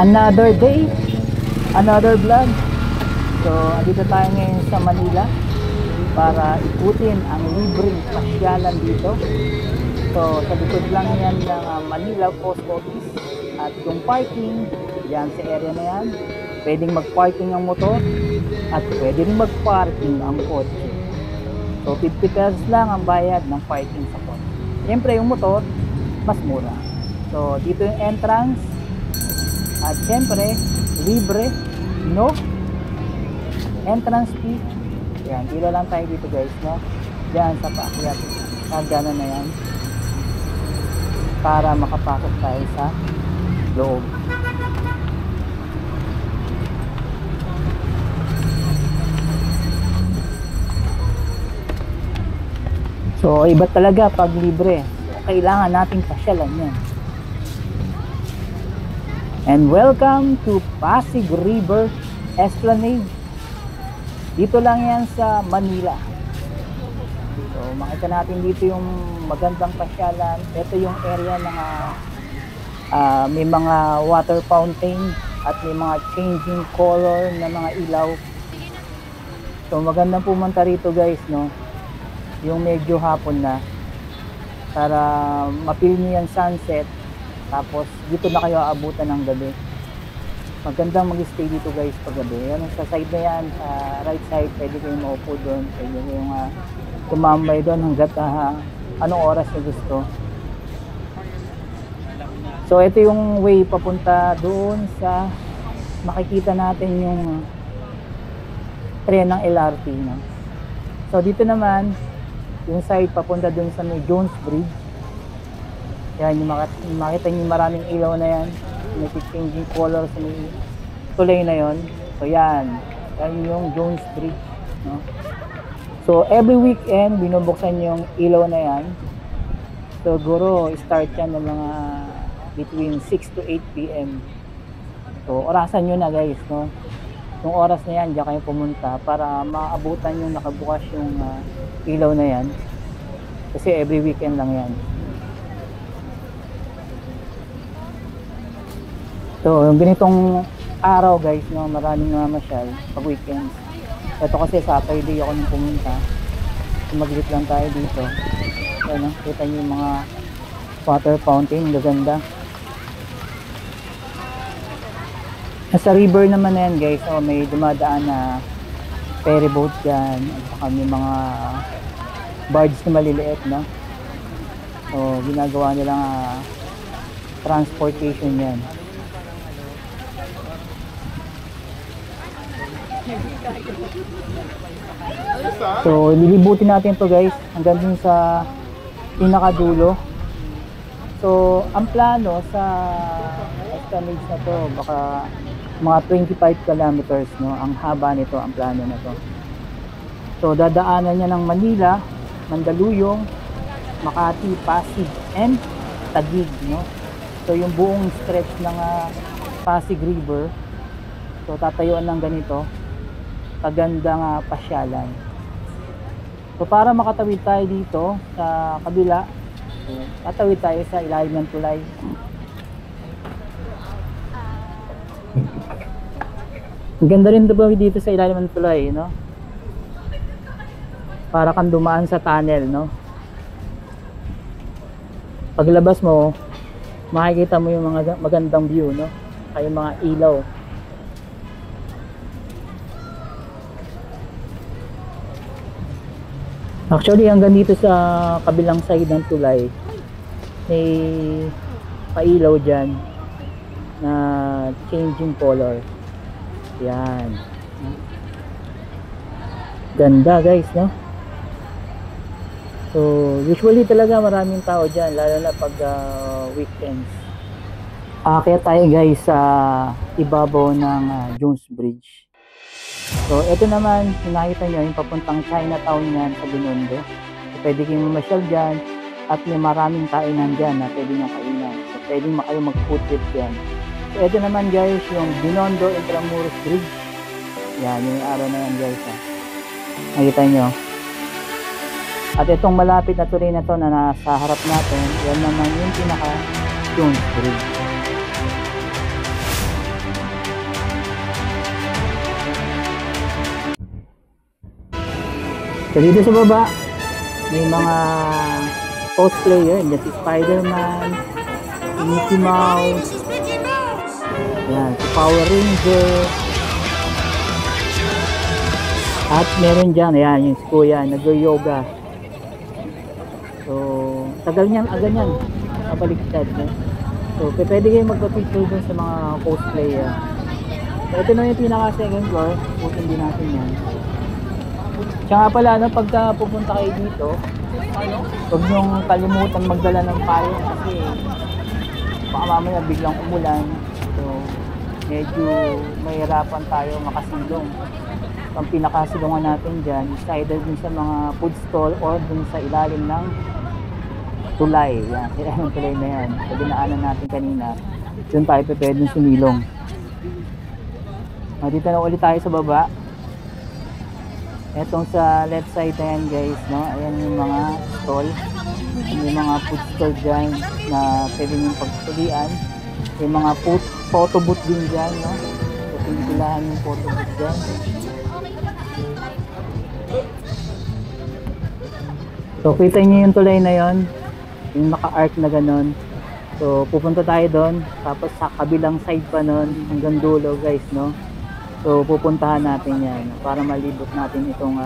Another day, another vlog. So, andito tayo ngayon sa Manila para ikutin ang libreng pasyalan dito. So, sa likod lang yan ng Manila Post Office. At yung parking, yan sa area na yan, pwedeng mag-parking ang motor at pwede rin mag-parking ang kotse. So, 50 pesos lang ang bayad ng parking sa kotse. Siyempre, yung motor, mas mura. So, dito yung entrance. At siyempre, libre, no entrance fee. Yan, pila lang tayo dito guys, no? Diyan sa paakyat. Kagana na yan. Para makapasok tayo sa loob. So, iba talaga pag libre. So, kailangan nating pasyalan yan. And welcome to Pasig River Esplanade. Dito lang yan sa Manila. So makita natin dito yung magandang pasyalan. Ito yung area na may mga water fountain at may mga changing color na mga ilaw. So magandang pumunta rito guys, no? Yung medyo hapon na para mapil nyo yung sunset. Tapos dito na kayo aabutan ng gabi. Magandang mag-stay dito guys pag gabi. Yan sa side na yan, sa right side, pwede kayong maupo doon. Pwede kayong tumambay doon hanggat anong oras nyo gusto. So ito yung way papunta doon sa makikita natin yung tren ng LRT. No? So dito naman, yung side papunta doon sa may Jones Bridge. Yan, yung makita nyo maraming ilaw na yan. May changing color sa may tulay na yon. So yan. Yan yung Jones Bridge. No? So every weekend, binubuksan yung ilaw na yan. So siguro start yan ng mga between 6 to 8 p.m. So orasan nyo na guys. No? Yung oras na yan, diyan kayo pumunta para maabutan yung nakabukas yung ilaw na yan. Kasi every weekend lang yan. So, yung ganitong araw guys, no, maraming namamasyal pag weekends. Ito kasi Saturday ako nung pumunta. Mag-visit lang tayo dito. Ayan, no, kita nyo yung mga water fountain, gaganda. Sa river naman na yan guys, so may dumadaan na ferry boat dyan. At saka may mga barge na maliliit, no. So, ginagawa nilang transportation yan. So, lilibutin natin to guys hanggang dun sa pinakadulo. So, ang plano sa Esplanade na to, baka mga 25 kilometers, no? Ang haba nito, ang plano na to. So, dadaanan niya ng Manila, Mandaluyong, Makati, Pasig, and Taguig, no? So, yung buong stretch ng Pasig River, so tatayuan ng ganito. Kagandang pasyalan. So para makatawid tayo dito sa kabila, so, tatawid tayo sa ilalim ng tulay. Ang ganda rin dito sa ilalim ng tulay, no? Para kang dumaan sa tunnel, no? Paglabas mo, makikita mo yung mga magandang view, no? Ay mga ilaw. Actually, hanggang dito sa kabilang side ng tulay, may pailaw dyan na changing color. Yan. Ganda guys, no? So, usually talaga maraming tao dyan, lalo na pag weekends. Kaya tayo guys sa ibabaw ng Jones Bridge. So, ito naman, nakita nyo, yung papuntang Chinatown yan sa Binondo. So, pwede kayong mamasyal dyan at may maraming kainan dyan na pwede nyo kainan. So, pwede kayo mag-food trip dyan. So, ito naman guys, yung Binondo Intramuros Bridge. Yan, yung araw na yan guys. Nakita nyo. At itong malapit na tulay na to na nasa harap natin, yan naman yung pinaka Jones Bridge. So dito sa baba, may mga cosplayer. Yan si Spider-Man, si Mickey Mouse, yan, si Power Ranger. At meron dyan, ayan, yung si Kuya, nag-yoga. So, tagal niyan, aga niyan, kabaliktad. No? So, pwede kayo magpa-picture dun sa mga cosplayer. So, ito na yung pinaka-second floor, putin din natin yan. Tsaka pala, no, pagka pupunta kayo dito, huwag niyong kalimutan magdala ng payong kasi baka mamaya biglang umulan. So, medyo mahirapan tayo makasilong. Ang pinakasilungan natin dyan is either dun sa mga food stall or dun sa ilalim ng tulay. Yan, kaya yung tulay na yan. Sa dinaanan natin kanina, dun tayo pwedeng sumilong. Dito na ulit tayo sa baba. Etong sa left side na yan guys, no? Ayan yung mga stall. May mga food stall dyan na pwede nyung pagsulian. May mga photo booth din dyan, no? So, pinipilahan yung photo booth dyan. So, kita nyo yung tulay na yon, yung naka-arc na ganon. So, pupunta tayo doon. Tapos sa kabilang side pa nun, hanggang dulo guys, no? So, pupuntahan natin yan para malibot natin itong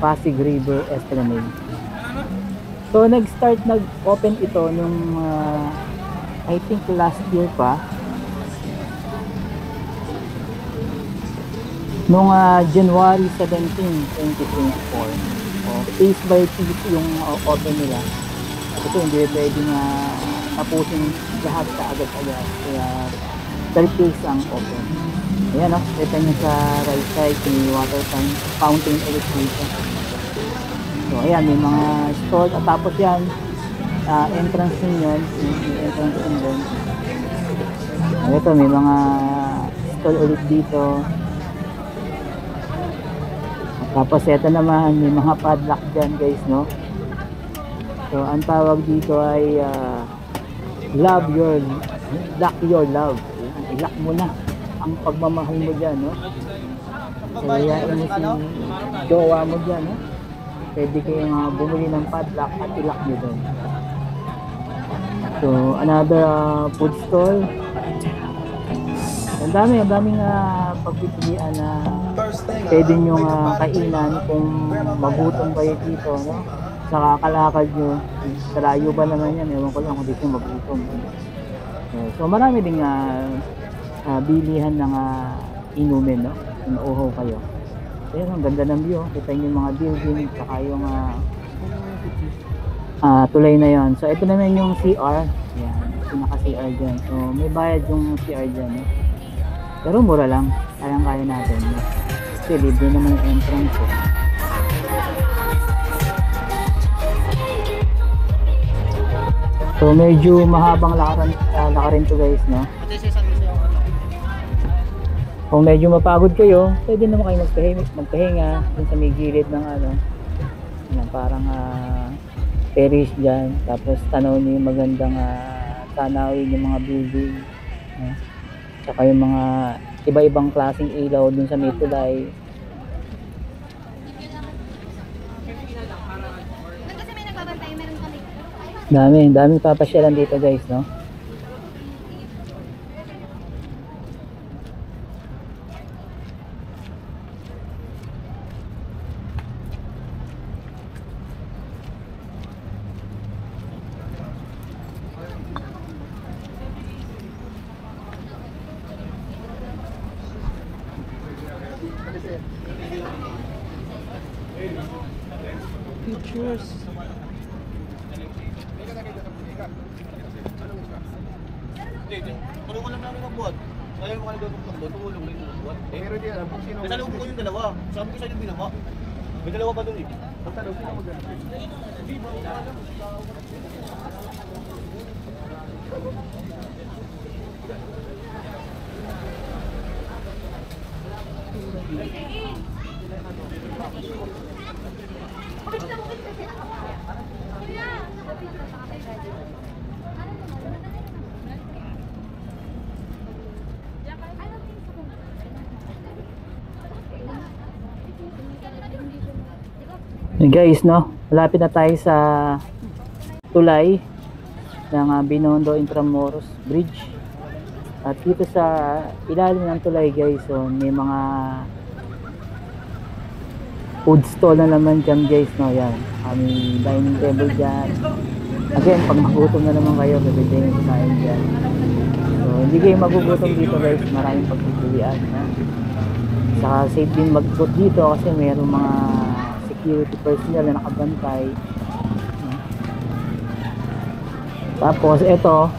Pasig River Esplanade. So, nag-open ito nung I think last year pa. Nung January 17, 2024. Piece by piece yung open nila. Kasi hindi pwedeng tapusin lahat sa agad-agad. Kaya 3 piece ang open. Ayan o, kita nyo sa right side, may water fountain ulit dito. So ayan, may mga stall. At tapos yan, entrance din yun. May entrance din doon. Ito, may mga stall ulit dito. At tapos ito naman, may mga padlock dyan guys, no? So ang tawag dito ay lock your love. I-lock mo na ang pagmamahal mo dyan, no? So yayain mo si jowa mo dyan, no? Pwede kayong bumili ng padlock at i-lock nyo doon. So another food stall. Ang daming pagpipilian na pwede nyo kainan kung magutom kayo dito, no? Sa kakalakad nyo, sa layo ba naman yan, ewan ko lang kung dito magutom. So marami ding bilihan ng inumin, no? Kung nauhaw kayo. So yan, ang ganda ng view. Kita nyo yung mga building, saka yung tulay na yon. So ito naman yung CR. Yan, pinaka-CR dyan. So may bayad yung CR dyan, no? Pero mura lang, kayang-kaya natin, no? Kasi libre naman yung entrance, eh. So medyo mahabang lakarin to guys, no? Kung medyo mapagod kayo, pwede naman kayo magpahinga dun sa may gilid ng yan, parang terrace dyan. Tapos tanaw niyo yung magandang tanawin yung mga building, no? Saka yung mga iba-ibang klaseng ilaw dun sa may tulay. Daming papasyalan dito guys, no? Pictures. Tulungan lang namin magbuhat. Ayaw mo ka nagagawin tumulong rin magbuhat. Pero di alam kung sino. Nasa loob ko yung dalawa. Sabi ko sa inyo binaba. May dalawa pa doon eh. Pagtanong sino magdala. Hindi ba alam? Guys, no, malapit na tayo sa tulay ng Binondo Intramuros Bridge. At dito sa ilalim ng tulay guys, so may mga food stall na naman dyan guys, no. Yan, may dining table dyan. Again, pag magutom na naman kayo, pwede din kumain dyan. So hindi kayo magugutom dito guys, maraming pagpipilian, no? Saka safe din mag-food dito kasi mayroong mga security personnel na nakabantay. Tapos ito,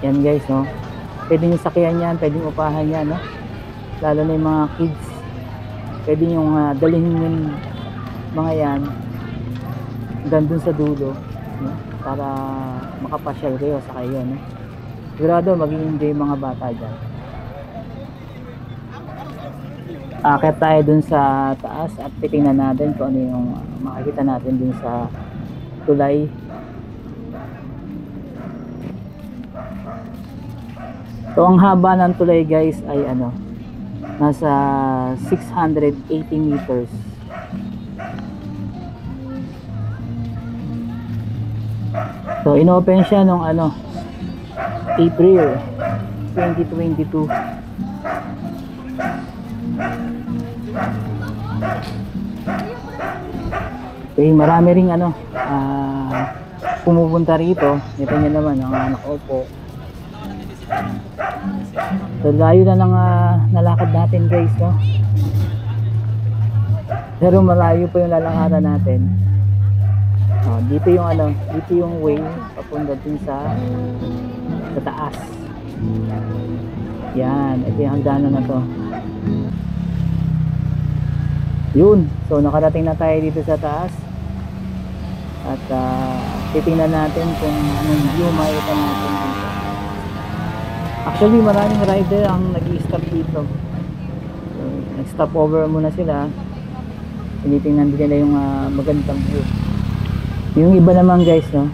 yan guys, no, pwede nyo sakyan yan, pwede nyo upahan yan, no? Lalo na yung mga kids, pwede nyo dalhin yung mga yan hanggang dun sa dulo, no? Para makapasyal kayo sa kayo, no? Sigurado mag-i-enjoy mga bata dyan. Akit tayo dun sa taas at titingnan natin kung ano yung makikita natin dun sa tulay. So ang haba ng tulay guys ay ano, nasa 680 meters. So inopen siya nung ano, April 2022. Okay, marami ring ano, pumupunta rito. Ito nyo naman ang anak ko po. So layo na ng nalakad natin guys, no? Pero malayo pa yung lalakaran natin. Dito yung ano, dito yung way papunta din sa taas. Yan, ito yung hagdanan na to. Yun, so nakarating na tayo dito sa taas. At titingnan natin kung anong view makikita natin dito. Actually maraming rider ang nag-i-stop dito. So, nag-stop over muna sila. Tinitingnan din nila yung magandang view. Yung iba naman guys, no,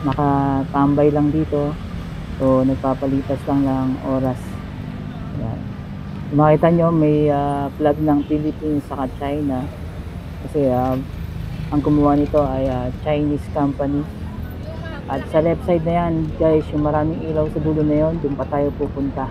nakatambay lang dito. So nagpapalitas lang oras. Yan. Makita nyo may flag ng Philippines saka China. Kasi ang gumawa nito ay Chinese company. At sa left side na yan guys, yung maraming ilaw sa dulo na yon, doon pa tayo pupunta.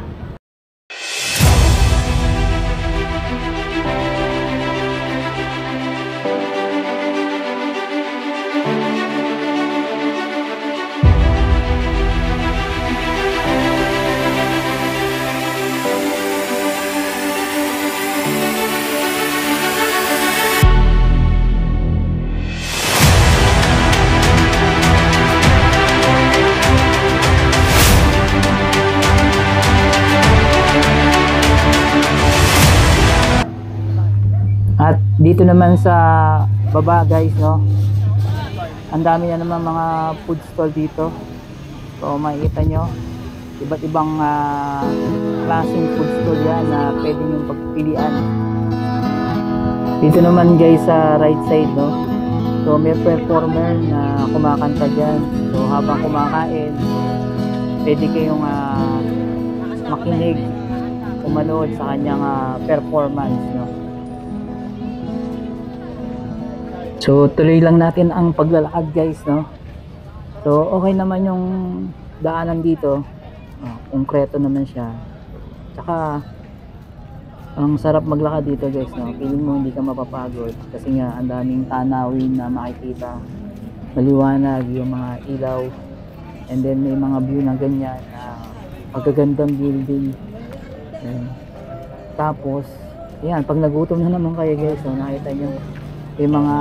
At dito naman sa baba guys, no, ang dami na naman mga food stall dito. So makikita nyo iba't ibang klaseng food stall yan na pwede nyo pagpilian. Dito naman guys sa right side, no, so may performer na kumakanta dyan. So habang kumakain, pwede kayong makinig, kumanood sa kanyang performance, no. So tuloy lang natin ang paglalakad guys, no. So okay naman yung daanan dito, konkreto naman siya. Tsaka ang sarap maglakad dito guys, no. Feeling mo hindi ka mapapagod kasi nga ang daming tanawin na makikita, maliwanag yung mga ilaw, and then may mga view na ganyan na magagandang building. Tapos yan, pag nagutom na naman kayo guys, so nakita nyo may mga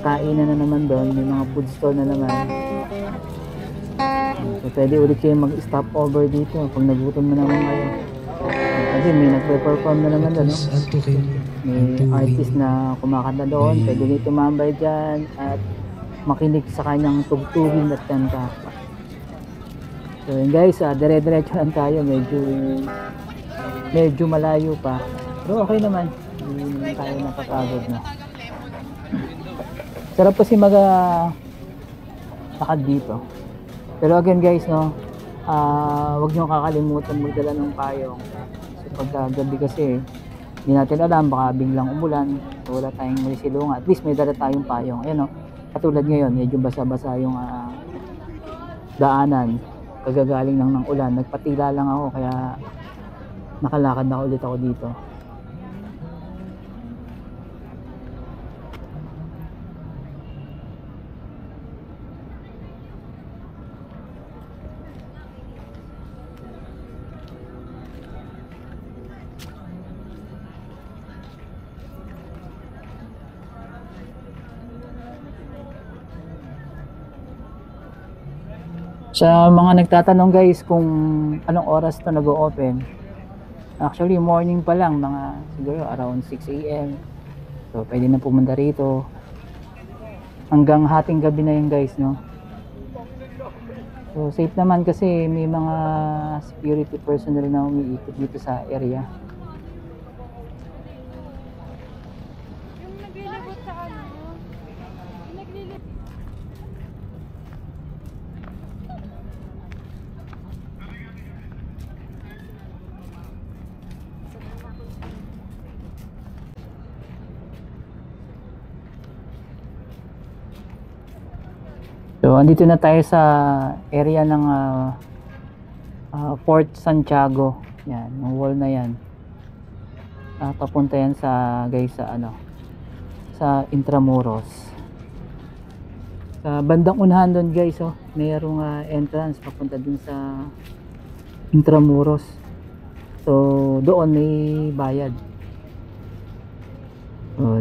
kainan na naman doon, may mga food stall na naman. So pwede ulit kayo mag-stop over dito pag nagutom na naman kayo. Kasi may nagpe-perform na naman doon, no? May artist na kumakanta doon, pwede kayo tumambay dyan at makinig sa kanyang tugtugin at kanta. So yun guys, dire-diretso lang tayo, medyo malayo pa, pero okay naman, hindi tayo napapagod, no? Sarap kasi lakad dito. Pero again guys, no, wag nyo kakalimutan magdala ng payong. So pagka gabi kasi hindi natin alam, baka biglang umulan, So, wala tayong may silungan. At least may dala tayong payong. Ayan, katulad ngayon, medyo basa-basa yung daanan. Kagagaling lang ng ulan. Nagpatila lang ako kaya nakalakad na ulit ako dito. Sa mga nagtatanong guys kung anong oras to nag-o-open, actually morning pa lang, mga siguro around 6 AM. So pwede na pumunta rito hanggang hating gabi na yun guys, no? So safe naman kasi may mga security personnel na umiikot dito sa area. Yung naglilibot sa ano? Yung naglilibot. So andito na tayo sa area ng Fort Santiago. Yan, yung wall na yan. Papunta yan sa guys sa sa Intramuros. Sa bandang unahan doon guys, mayroong entrance papunta dun sa Intramuros. So doon may bayad.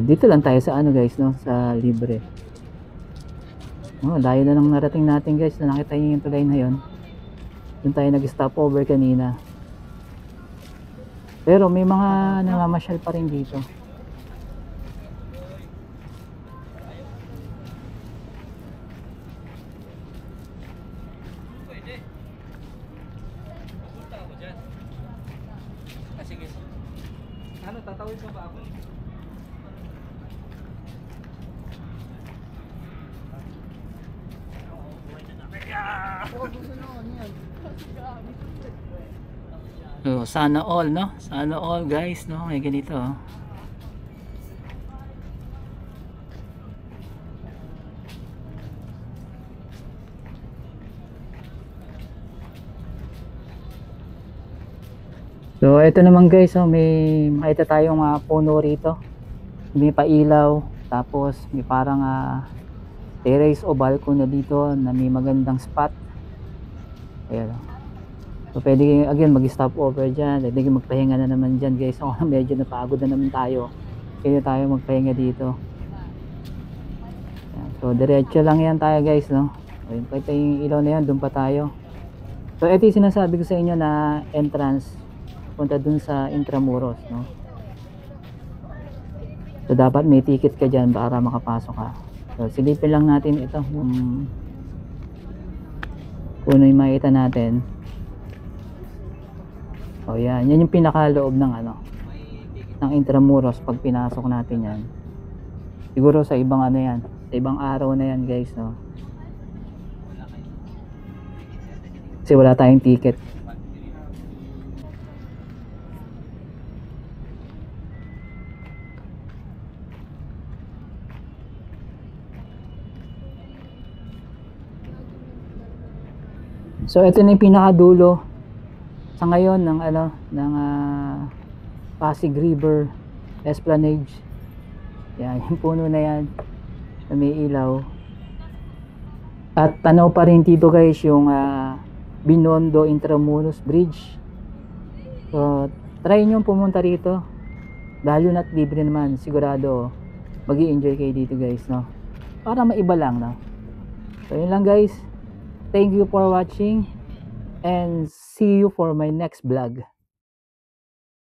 Dito lang tayo sa guys, sa libre. Layo na nang narating natin guys. Na nakita niyo yung tulay na yun. Doon tayo nag-stop over kanina. Pero may mga namamasyal pa rin dito. Sige. Ano, tatawid ka ba ako? So sana all, sana all guys, may ganito. So ito naman guys, may makita tayong puno rito. May pailaw, tapos may parang terrace o balcony na dito na may magandang spot. Ayan. So pwede again mag-stop over dyan. Pwede magpahinga na naman dyan guys. So medyo napagod na naman tayo. Pwede tayo magpahinga dito. Ayan. So diretso lang yan tayo guys, Ayun, kahit yung ilaw na yan, doon pa tayo. So ito yung sinasabi ko sa inyo na entrance punta dun sa Intramuros, So dapat may ticket ka dyan para makapasok ka. So silipin lang natin ito kung ano yung makita natin. Yan yung pinakaloob ng ng Intramuros pag pinasok natin yan. Siguro sa ibang yan, sa ibang araw na yan guys, kasi wala tayong ticket. So ito na yung pinakadulo sa ngayon ng Pasig River Esplanade. Yan, yung puno na yan na may ilaw. At tanaw pa rin dito guys yung Binondo Intramuros Bridge. So try nyo pumunta rito. Lalo na't libre naman, sigurado magi-enjoy kayo dito guys, para maiba lang, So yun lang guys. Thank you for watching and see you for my next vlog.